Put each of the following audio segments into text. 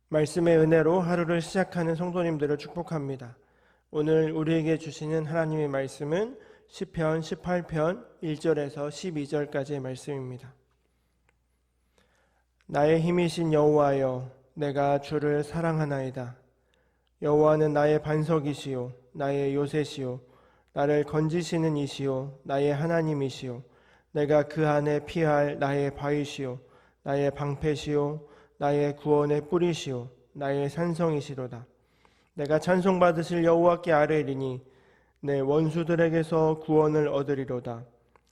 말씀의 은혜로 하루를 시작하는 성도님들을 축복합니다. 오늘 우리에게 주시는 하나님의 말씀은 시편 18편 1절에서 12절까지의 말씀입니다. 나의 힘이신 여호와여, 내가 주를 사랑하나이다. 여호와는 나의 반석이시요 나의 요새시요 나를 건지시는 이시요 나의 하나님이시요 내가 그 안에 피할 나의 바위시요 나의 방패시요 나의 구원의 뿌리시요 나의 산성이시로다. 내가 찬송받으실 여호와께 아뢰리니 내 원수들에게서 구원을 얻으리로다.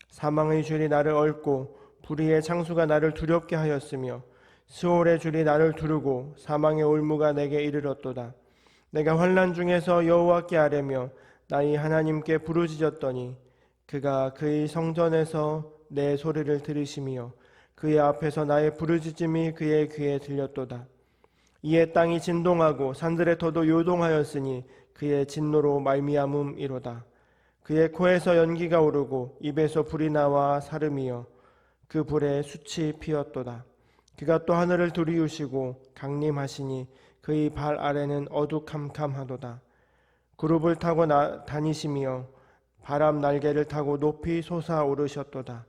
사망의 줄이 나를 얽고 불의의 창수가 나를 두렵게 하였으며 스올의 줄이 나를 두르고 사망의 올무가 내게 이르렀도다. 내가 환난 중에서 여호와께 아뢰며 나의 하나님께 부르짖었더니 그가 그의 성전에서 내 소리를 들으시며 그의 앞에서 나의 부르짖음이 그의 귀에 들렸도다. 이에 땅이 진동하고 산들의 터도 요동하였으니 그의 진노로 말미암음이로다. 그의 코에서 연기가 오르고 입에서 불이 나와 사름이여 그 불에 숯이 피었도다. 그가 또 하늘을 두리우시고 강림하시니 그의 발 아래는 어두캄캄하도다. 그룹을 타고 다니시며 바람 날개를 타고 높이 솟아오르셨도다.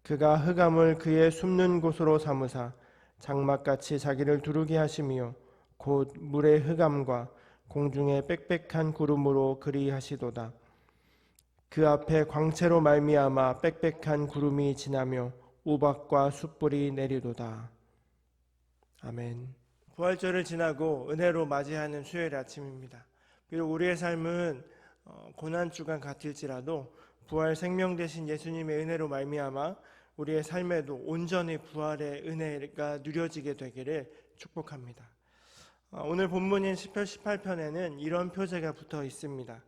그가 흑암을 그의 숨는 곳으로 삼으사 장막같이 자기를 두르게 하시며 곧 물의 흑암과 공중의 빽빽한 구름으로 그리하시도다. 그 앞에 광채로 말미암아 빽빽한 구름이 지나며 우박과 숯불이 내리도다. 아멘. 부활절을 지나고 은혜로 맞이하는 수요일 아침입니다. 비록 우리의 삶은 고난주간 같을지라도 부활 생명 되신 예수님의 은혜로 말미암아 우리의 삶에도 온전히 부활의 은혜가 누려지게 되기를 축복합니다. 오늘 본문인 시편 18편에는 이런 표제가 붙어 있습니다.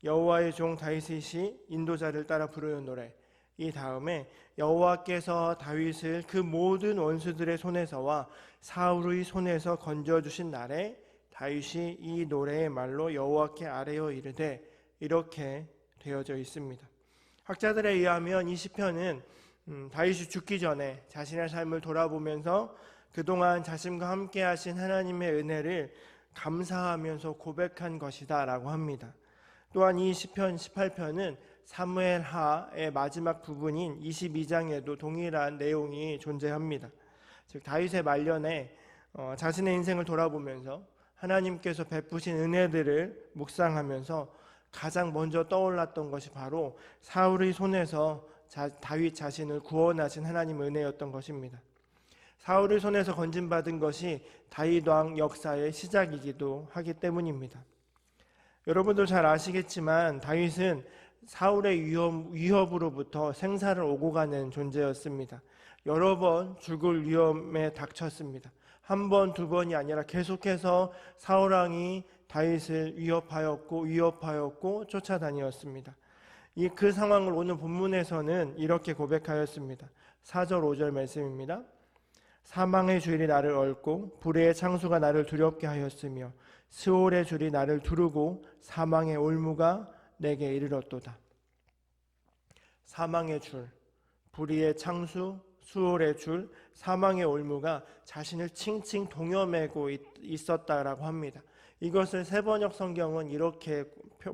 여호와의 종 다윗이 인도자를 따라 부르는 노래. 이 다음에 여호와께서 다윗을 그 모든 원수들의 손에서와 사울의 손에서 건져주신 날에 다윗이 이 노래의 말로 여호와께 아뢰어 이르되, 이렇게 되어져 있습니다. 학자들에 의하면 이 시편은 다윗이 죽기 전에 자신의 삶을 돌아보면서 그동안 자신과 함께 하신 하나님의 은혜를 감사하면서 고백한 것이다 라고 합니다. 또한 이 시편 18편은 사무엘하의 마지막 부분인 22장에도 동일한 내용이 존재합니다. 즉 다윗의 말년에 자신의 인생을 돌아보면서 하나님께서 베푸신 은혜들을 묵상하면서 가장 먼저 떠올랐던 것이 바로 사울의 손에서 다윗 자신을 구원하신 하나님 은혜였던 것입니다. 사울의 손에서 건진받은 것이 다윗 왕 역사의 시작이기도 하기 때문입니다. 여러분도 잘 아시겠지만 다윗은 사울의 위협으로부터 생사를 오고 가는 존재였습니다. 여러 번 죽을 위험에 닥쳤습니다. 한 번, 두 번이 아니라 계속해서 사울 왕이 다윗을 위협하였고 쫓아다녔습니다. 그 상황을 오늘 본문에서는 이렇게 고백하였습니다. 4절 5절 말씀입니다. 사망의 줄이 나를 얽고 불의의 창수가 나를 두렵게 하였으며 스올의 줄이 나를 두르고 사망의 올무가 내게 이르렀도다. 사망의 줄, 불의의 창수, 수올의 줄, 사망의 올무가 자신을 칭칭 동여매고 있었다라고 합니다. 이것을 세번역 성경은 이렇게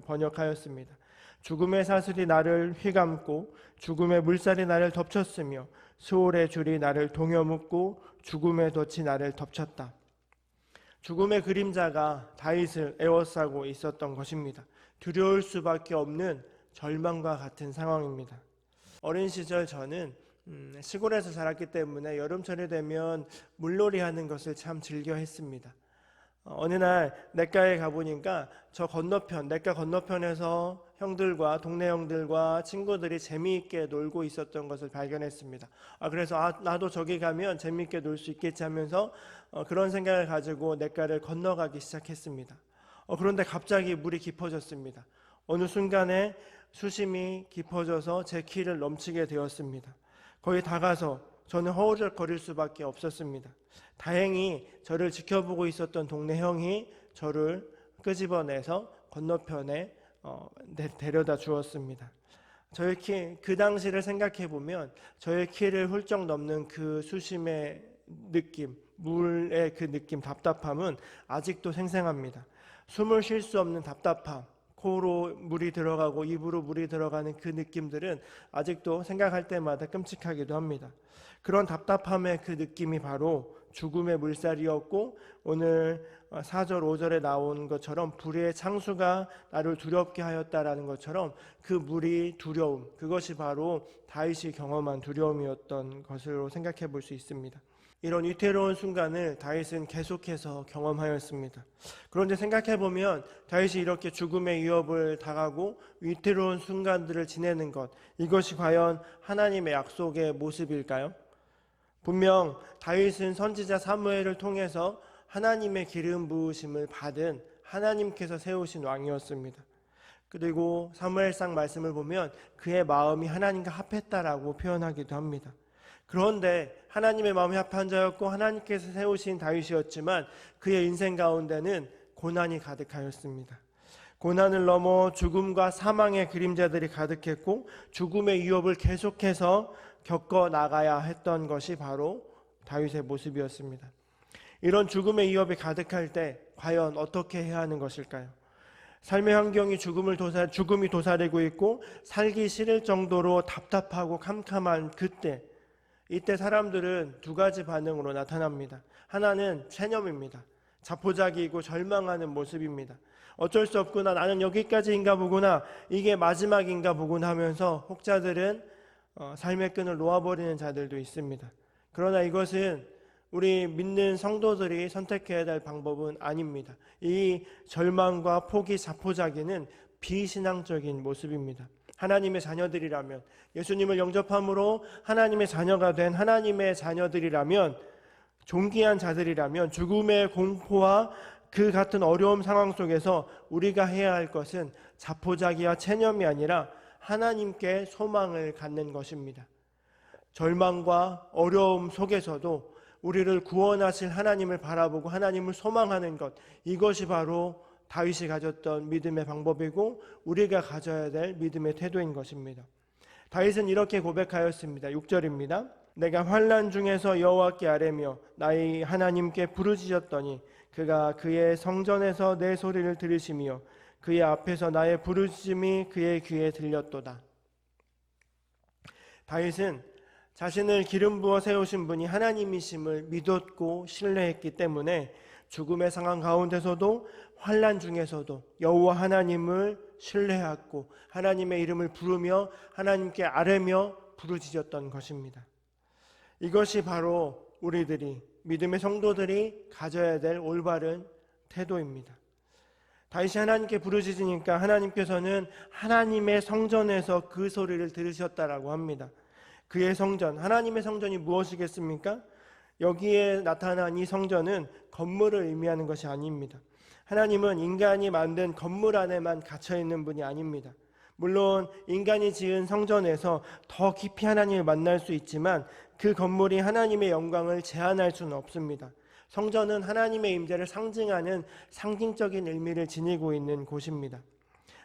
번역하였습니다. 죽음의 사슬이 나를 휘감고 죽음의 물살이 나를 덮쳤으며 스올의 줄이 나를 동여묶고 죽음의 덫이 나를 덮쳤다. 죽음의 그림자가 다윗을 에워싸고 있었던 것입니다. 두려울 수밖에 없는 절망과 같은 상황입니다. 어린 시절 저는 시골에서 자랐기 때문에 여름철이 되면 물놀이 하는 것을 참 즐겨 했습니다. 어느 날 냇가에 가보니까 냇가 건너편에서 동네 형들과 친구들이 재미있게 놀고 있었던 것을 발견했습니다. 그래서 나도 저기 가면 재미있게 놀 수 있겠지 하면서 그런 생각을 가지고 냇가를 건너가기 시작했습니다. 그런데 갑자기 물이 깊어졌습니다. 어느 순간에 수심이 깊어져서 제 키를 넘치게 되었습니다. 거의 다가서 저는 허우적거릴 수밖에 없었습니다. 다행히 저를 지켜보고 있었던 동네 형이 저를 끄집어내서 건너편에 데려다 주었습니다. 저의 키, 그 당시를 생각해 보면 저의 키를 훌쩍 넘는 그 수심의 느낌, 물의 그 느낌, 답답함은 아직도 생생합니다. 숨을 쉴 수 없는 답답함, 코로 물이 들어가고 입으로 물이 들어가는 그 느낌들은 아직도 생각할 때마다 끔찍하기도 합니다. 그런 답답함의 그 느낌이 바로 죽음의 물살이었고, 오늘 4절 5절에 나온 것처럼 불의 창수가 나를 두렵게 하였다라는 것처럼 그 물이 두려움, 그것이 바로 다윗이 경험한 두려움이었던 것으로 생각해 볼 수 있습니다. 이런 위태로운 순간을 다윗은 계속해서 경험하였습니다. 그런데 생각해보면 다윗이 이렇게 죽음의 위협을 당하고 위태로운 순간들을 지내는 것, 이것이 과연 하나님의 약속의 모습일까요? 분명 다윗은 선지자 사무엘을 통해서 하나님의 기름 부으심을 받은 하나님께서 세우신 왕이었습니다. 그리고 사무엘상 말씀을 보면 그의 마음이 하나님과 합했다라고 표현하기도 합니다. 그런데 하나님의 마음이 합한 자였고 하나님께서 세우신 다윗이었지만 그의 인생 가운데는 고난이 가득하였습니다. 고난을 넘어 죽음과 사망의 그림자들이 가득했고 죽음의 위협을 계속해서 겪어 나가야 했던 것이 바로 다윗의 모습이었습니다. 이런 죽음의 위협이 가득할 때 과연 어떻게 해야 하는 것일까요? 삶의 환경이 죽음이 도사리고 있고 살기 싫을 정도로 답답하고 캄캄한 그때, 이때 사람들은 두 가지 반응으로 나타납니다. 하나는 체념입니다. 자포자기이고 절망하는 모습입니다. 어쩔 수 없구나, 나는 여기까지인가 보구나, 이게 마지막인가 보구나 하면서 혹자들은 삶의 끈을 놓아버리는 자들도 있습니다. 그러나 이것은 우리 믿는 성도들이 선택해야 될 방법은 아닙니다. 이 절망과 포기, 자포자기는 비신앙적인 모습입니다. 하나님의 자녀들이라면, 예수님을 영접함으로 하나님의 자녀가 된 하나님의 자녀들이라면, 존귀한 자들이라면 죽음의 공포와 그 같은 어려움 상황 속에서 우리가 해야 할 것은 자포자기와 체념이 아니라 하나님께 소망을 갖는 것입니다. 절망과 어려움 속에서도 우리를 구원하실 하나님을 바라보고 하나님을 소망하는 것, 이것이 바로 다윗이 가졌던 믿음의 방법이고 우리가 가져야 될 믿음의 태도인 것입니다. 다윗은 이렇게 고백하였습니다. 6절입니다. 내가 환난 중에서 여호와께 아뢰며 나의 하나님께 부르짖었더니 그가 그의 성전에서 내 소리를 들으시며 그의 앞에서 나의 부르짖음이 그의 귀에 들렸도다. 다윗은 자신을 기름 부어 세우신 분이 하나님이심을 믿었고 신뢰했기 때문에 죽음의 상황 가운데서도 환난 중에서도 여호와 하나님을 신뢰하고 하나님의 이름을 부르며 하나님께 아뢰며 부르짖었던 것입니다. 이것이 바로 우리들이, 믿음의 성도들이 가져야 될 올바른 태도입니다. 다윗이 하나님께 부르짖으니까 하나님께서는 하나님의 성전에서 그 소리를 들으셨다라고 합니다. 그의 성전, 하나님의 성전이 무엇이겠습니까? 여기에 나타난 이 성전은 건물을 의미하는 것이 아닙니다. 하나님은 인간이 만든 건물 안에만 갇혀있는 분이 아닙니다. 물론 인간이 지은 성전에서 더 깊이 하나님을 만날 수 있지만 그 건물이 하나님의 영광을 제한할 수는 없습니다. 성전은 하나님의 임재를 상징하는 상징적인 의미를 지니고 있는 곳입니다.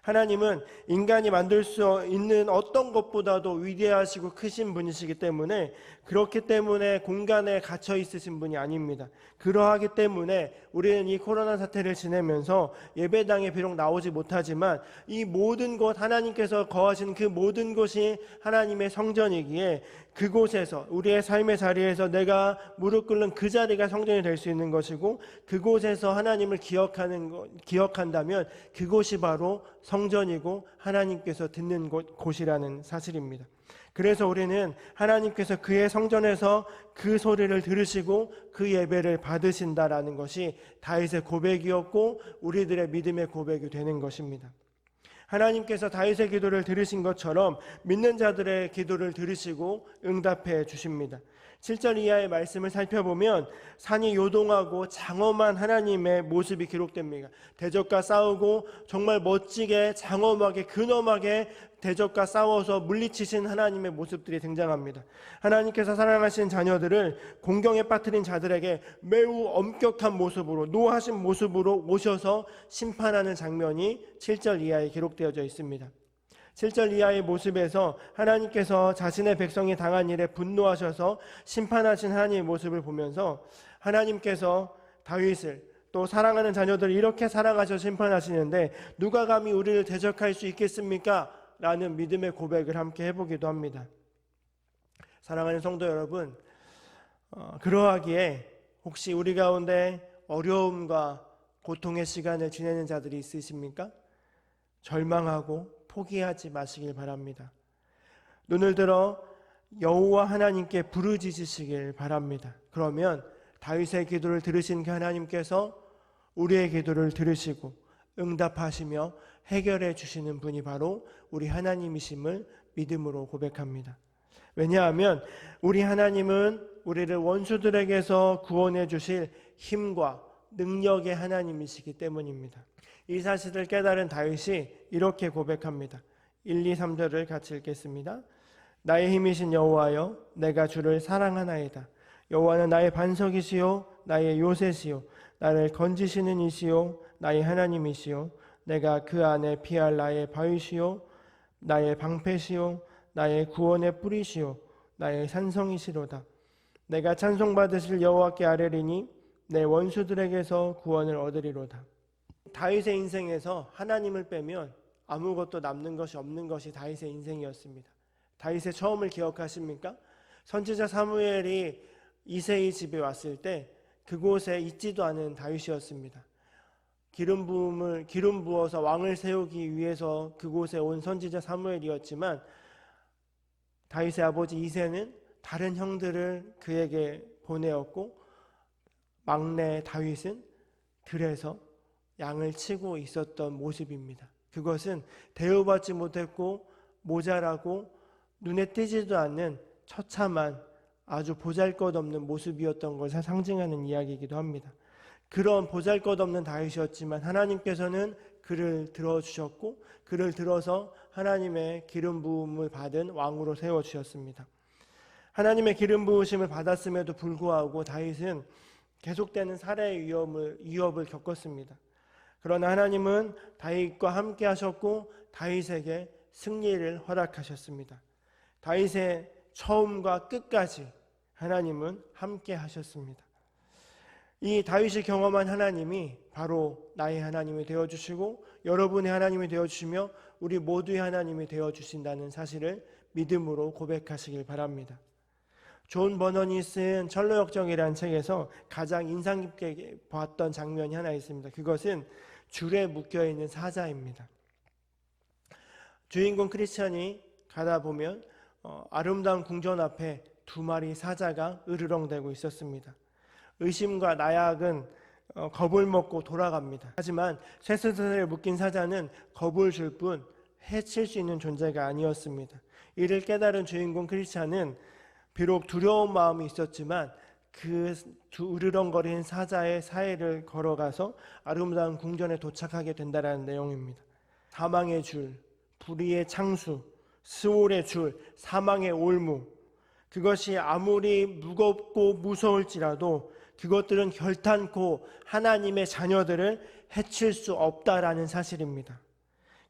하나님은 인간이 만들 수 있는 어떤 것보다도 위대하시고 크신 분이시기 때문에, 그렇기 때문에 공간에 갇혀 있으신 분이 아닙니다. 그러하기 때문에 우리는 이 코로나 사태를 지내면서 예배당에 비록 나오지 못하지만 이 모든 곳, 하나님께서 거하신 그 모든 곳이 하나님의 성전이기에 그곳에서, 우리의 삶의 자리에서 내가 무릎 꿇는 그 자리가 성전이 될 수 있는 것이고, 그곳에서 하나님을 기억한다면 그곳이 바로 성전이고 하나님께서 듣는 곳이라는 사실입니다. 그래서 우리는 하나님께서 그의 성전에서 그 소리를 들으시고 그 예배를 받으신다라는 것이 다윗의 고백이었고 우리들의 믿음의 고백이 되는 것입니다. 하나님께서 다윗의 기도를 들으신 것처럼 믿는 자들의 기도를 들으시고 응답해 주십니다. 7절 이하의 말씀을 살펴보면 산이 요동하고 장엄한 하나님의 모습이 기록됩니다. 대적과 싸우고 정말 멋지게 장엄하게 근엄하게 대적과 싸워서 물리치신 하나님의 모습들이 등장합니다. 하나님께서 사랑하신 자녀들을 공경에 빠뜨린 자들에게 매우 엄격한 모습으로, 노하신 모습으로 오셔서 심판하는 장면이 7절 이하에 기록되어져 있습니다. 7절 이하의 모습에서 하나님께서 자신의 백성이 당한 일에 분노하셔서 심판하신 하나님의 모습을 보면서 하나님께서 다윗을 또 사랑하는 자녀들을 이렇게 사랑하셔 심판하시는데 누가 감히 우리를 대적할 수 있겠습니까? 라는 믿음의 고백을 함께 해보기도 합니다. 사랑하는 성도 여러분, 그러하기에 혹시 우리 가운데 어려움과 고통의 시간을 지내는 자들이 있으십니까? 절망하고 포기하지 마시길 바랍니다. 눈을 들어 여호와 하나님께 부르짖으시길 바랍니다. 그러면 다윗의 기도를 들으신 그 하나님께서 우리의 기도를 들으시고 응답하시며 해결해 주시는 분이 바로 우리 하나님이심을 믿음으로 고백합니다. 왜냐하면 우리 하나님은 우리를 원수들에게서 구원해 주실 힘과 능력의 하나님이시기 때문입니다. 이 사실을 깨달은 다윗이 이렇게 고백합니다. 1, 2, 3절을 같이 읽겠습니다. 나의 힘이신 여호와여, 내가 주를 사랑하나이다. 여호와는 나의 반석이시요 나의 요새시요 나를 건지시는 이시요 나의 하나님이시요 내가 그 안에 피할 나의 바위시요 나의 방패시요 나의 구원의 뿌리시요 나의 산성이시로다. 내가 찬송받으실 여호와께 아뢰리니 내 원수들에게서 구원을 얻으리로다. 다윗의 인생에서 하나님을 빼면 아무것도 남는 것이 없는 것이 다윗의 인생이었습니다. 다윗의 처음을 기억하십니까? 선지자 사무엘이 이새의 집에 왔을 때 그곳에 있지도 않은 다윗이었습니다. 기름 부어서 왕을 세우기 위해서 그곳에 온 선지자 사무엘이었지만 다윗의 아버지 이새는 다른 형들을 그에게 보내었고 막내 다윗은 들에서 양을 치고 있었던 모습입니다. 그것은 대우받지 못했고 모자라고 눈에 띄지도 않는 처참한 아주 보잘것없는 모습이었던 것을 상징하는 이야기이기도 합니다. 그런 보잘것없는 다윗이었지만 하나님께서는 그를 들어주셨고 그를 들어서 하나님의 기름 부음을 받은 왕으로 세워주셨습니다. 하나님의 기름 부으심을 받았음에도 불구하고 다윗은 계속되는 살해의 위협을 겪었습니다. 그러나 하나님은 다윗과 함께 하셨고 다윗에게 승리를 허락하셨습니다. 다윗의 처음과 끝까지 하나님은 함께 하셨습니다. 이 다윗이 경험한 하나님이 바로 나의 하나님이 되어주시고 여러분의 하나님이 되어주시며 우리 모두의 하나님이 되어주신다는 사실을 믿음으로 고백하시길 바랍니다. 존 버넌이 쓴 철로역정이라는 책에서 가장 인상 깊게 봤던 장면이 하나 있습니다. 그것은 줄에 묶여있는 사자입니다. 주인공 크리스찬이 가다 보면 아름다운 궁전 앞에 2마리 사자가 으르렁대고 있었습니다. 의심과 나약은 겁을 먹고 돌아갑니다. 하지만 쇠사슬에 묶인 사자는 겁을 줄 뿐 해칠 수 있는 존재가 아니었습니다. 이를 깨달은 주인공 크리스찬은 비록 두려운 마음이 있었지만 그 으르렁거리는 사자의 사이를 걸어가서 아름다운 궁전에 도착하게 된다는 내용입니다. 사망의 줄, 불의의 창수, 스올의 줄, 사망의 올무, 그것이 아무리 무겁고 무서울지라도 그것들은 결탄코 하나님의 자녀들을 해칠 수 없다라는 사실입니다.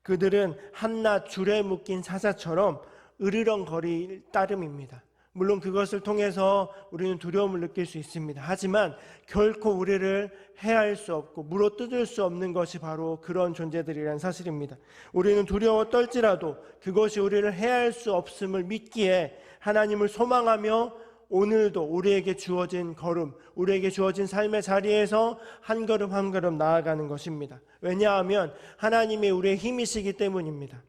그들은 한낱 줄에 묶인 사자처럼 으르렁거릴 따름입니다. 물론 그것을 통해서 우리는 두려움을 느낄 수 있습니다. 하지만 결코 우리를 해할 수 없고 물어뜯을 수 없는 것이 바로 그런 존재들이라는 사실입니다. 우리는 두려워 떨지라도 그것이 우리를 해할 수 없음을 믿기에 하나님을 소망하며 오늘도 우리에게 주어진 걸음, 우리에게 주어진 삶의 자리에서 한 걸음 한 걸음 나아가는 것입니다. 왜냐하면 하나님이 우리의 힘이시기 때문입니다.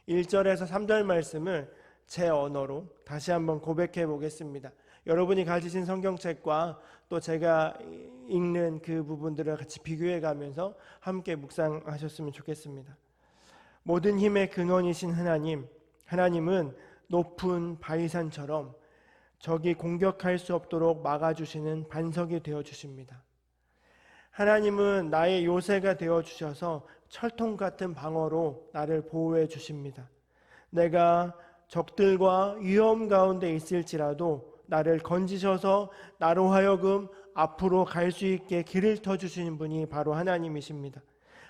1절에서 3절 말씀을 제 언어로 다시 한번 고백해 보겠습니다. 여러분이 가지신 성경책과 또 제가 읽는 그 부분들을 같이 비교해 가면서 함께 묵상하셨으면 좋겠습니다. 모든 힘의 근원이신 하나님은 높은 바위산처럼 적이 공격할 수 없도록 막아주시는 반석이 되어주십니다. 하나님은 나의 요새가 되어주셔서 철통 같은 방어로 나를 보호해 주십니다. 내가 적들과 위험 가운데 있을지라도 나를 건지셔서 나로 하여금 앞으로 갈 수 있게 길을 터주시는 분이 바로 하나님이십니다.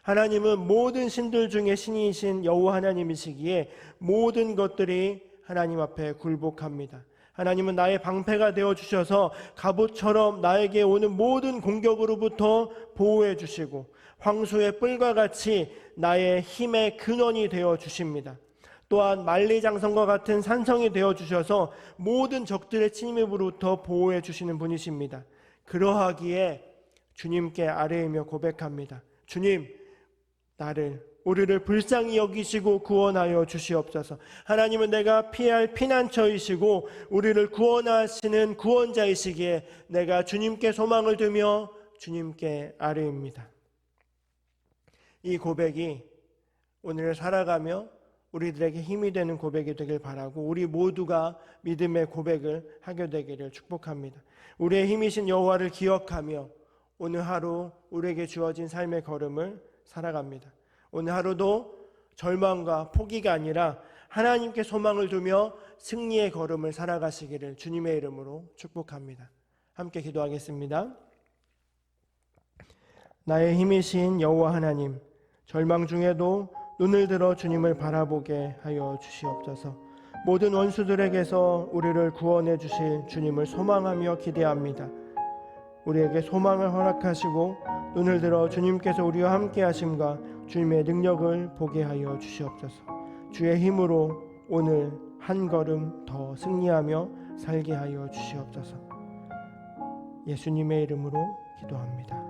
하나님은 모든 신들 중에 신이신 여호와 하나님이시기에 모든 것들이 하나님 앞에 굴복합니다. 하나님은 나의 방패가 되어주셔서 갑옷처럼 나에게 오는 모든 공격으로부터 보호해 주시고 황소의 뿔과 같이 나의 힘의 근원이 되어주십니다. 또한 만리장성과 같은 산성이 되어주셔서 모든 적들의 침입으로부터 보호해 주시는 분이십니다. 그러하기에 주님께 아뢰이며 고백합니다. 주님, 우리를 불쌍히 여기시고 구원하여 주시옵소서. 하나님은 내가 피할 피난처이시고 우리를 구원하시는 구원자이시기에 내가 주님께 소망을 두며 주님께 아뢰입니다. 이 고백이 오늘을 살아가며 우리들에게 힘이 되는 고백이 되길 바라고 우리 모두가 믿음의 고백을 하게 되기를 축복합니다. 우리의 힘이신 여호와를 기억하며 오늘 하루 우리에게 주어진 삶의 걸음을 살아갑니다. 오늘 하루도 절망과 포기가 아니라 하나님께 소망을 두며 승리의 걸음을 살아가시기를 주님의 이름으로 축복합니다. 함께 기도하겠습니다. 나의 힘이신 여호와 하나님, 절망 중에도 눈을 들어 주님을 바라보게 하여 주시옵소서. 모든 원수들에게서 우리를 구원해 주실 주님을 소망하며 기대합니다. 우리에게 소망을 허락하시고 눈을 들어 주님께서 우리와 함께 하심과 주님의 능력을 보게 하여 주시옵소서. 주의 힘으로 오늘 한 걸음 더 승리하며 살게 하여 주시옵소서. 예수님의 이름으로 기도합니다.